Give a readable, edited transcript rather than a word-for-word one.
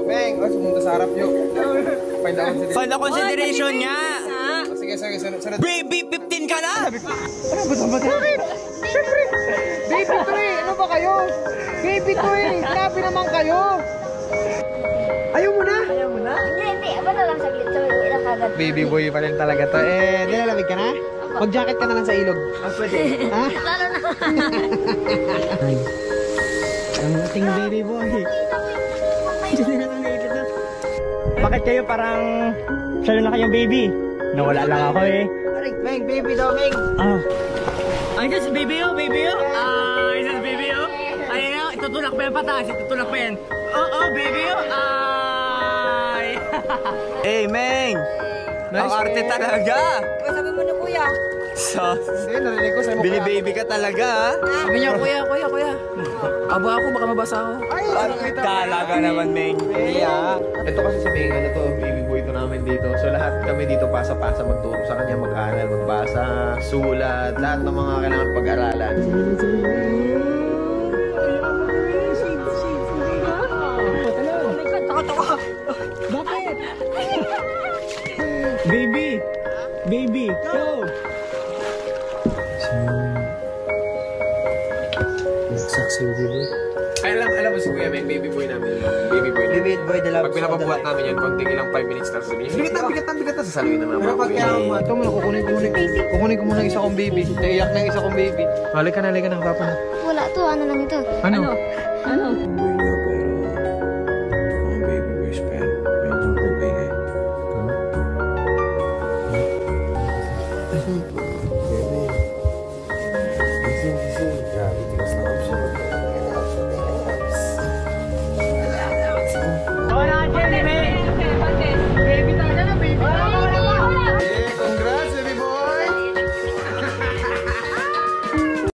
Meng, sumunta sa harap yun. Find the consideration nga. Sige, sunod. Baby, 15 ka na? Ano ba? Bakit? Siyempre, baby to eh. Ano ba kayo? Baby to eh. Grabe naman kayo. Ayaw mo na? Hindi. Aba na lang saglit. So, ilang agad. Baby boy pa rin talaga to. Nilalamig ka na? Mag-jacket ka na lang sa ilog. Pwede. Ha? Lalo na. Ang ating baby boy. Bakit kayo parang salo na kayong baby? Nawala lang ako eh. Meng, baby daw, Meng. Ay, this baby oh, baby oh. Ay, this baby oh. Ay, itutulak pa yan pataas, itutulak pa yan. Oh, baby oh. Ay. Hey, Meng. Ang arte talaga. Sabi mo na kuya. Hindi, narinig ko sa'yo. Bini-baby ka talaga ha? Sabi niya, kuya. Aba ako, baka mabasa ako. Talaga naman, Meng. Ito kasi si Meng, ano to, baby boy to namin dito. So lahat kami dito pasa-pasa magturo sa kanya, mag-aaral, magbasa, sulat, lahat ng mga kailangan pag-aralan. Bakit? Baby, go! Alam mo si Kuya Meng, baby boy namin. Baby boy namin. Baby boy, the love. Pag pinapabuhat namin yan, konting ilang 5 minutes lang sabihin. Bigat na, sasaluhin na naman. Pero pag kaya mo, ito muna, kukunin ko muna isa kong baby. Naiyak na isa kong baby. Halika na, papa. Wala to. Ano lang ito? Ano?